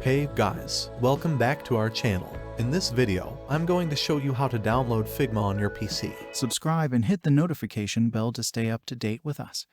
Hey guys, welcome back to our channel. In this video, I'm going to show you how to download Figma on your PC. Subscribe and hit the notification bell to stay up to date with us.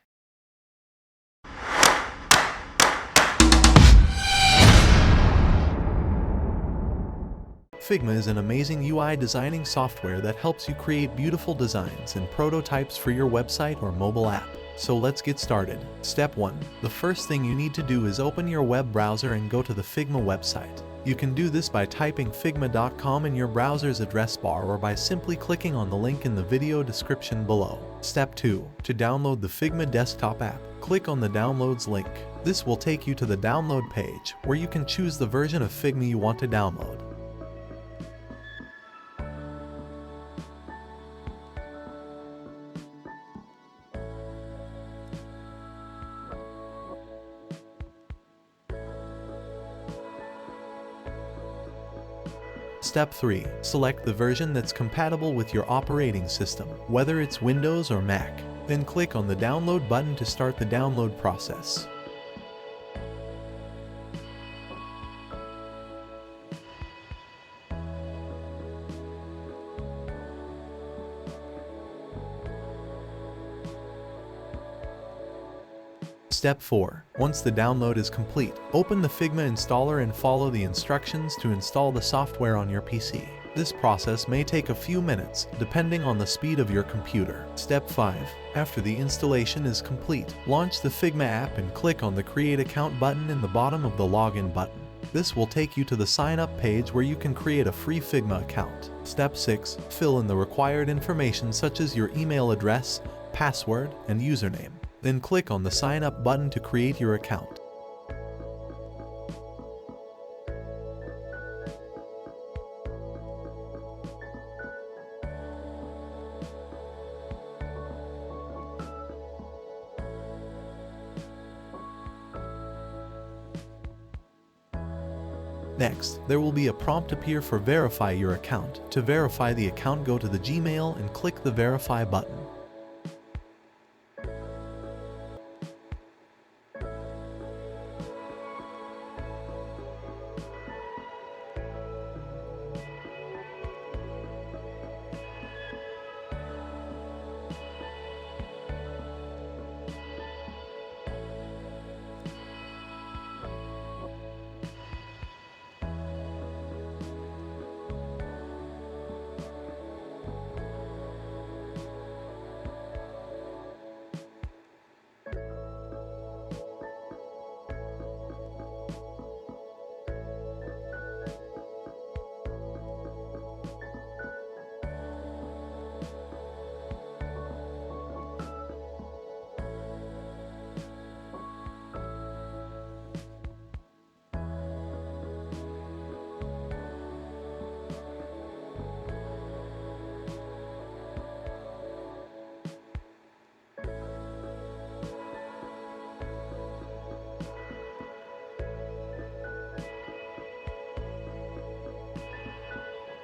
Figma is an amazing UI designing software that helps you create beautiful designs and prototypes for your website or mobile app. So let's get started. Step 1. The first thing you need to do is open your web browser and go to the Figma website. You can do this by typing figma.com in your browser's address bar or by simply clicking on the link in the video description below. Step 2. To download the Figma desktop app, click on the Downloads link. This will take you to the download page, where you can choose the version of Figma you want to download. Step 3. Select the version that's compatible with your operating system, whether it's Windows or Mac. Then click on the download button to start the download process. Step 4. Once the download is complete, open the Figma installer and follow the instructions to install the software on your PC. This process may take a few minutes, depending on the speed of your computer. Step 5. After the installation is complete, launch the Figma app and click on the Create Account button in the bottom of the Login button. This will take you to the Sign Up page where you can create a free Figma account. Step 6. Fill in the required information such as your email address, password, and username. Then click on the Sign Up button to create your account. Next, there will be a prompt appear for Verify your account. To verify the account, go to the Gmail and click the Verify button.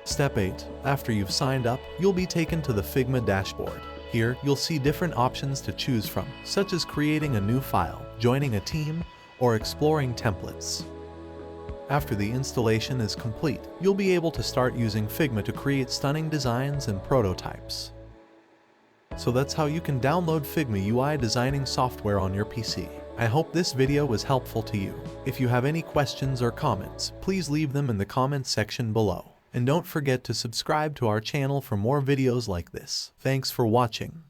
Step 8. After you've signed up, you'll be taken to the Figma dashboard. Here, you'll see different options to choose from, such as creating a new file, joining a team, or exploring templates. After the installation is complete, you'll be able to start using Figma to create stunning designs and prototypes. So that's how you can download Figma UI designing software on your PC. I hope this video was helpful to you. If you have any questions or comments, please leave them in the comments section below. And don't forget to subscribe to our channel for more videos like this. Thanks for watching.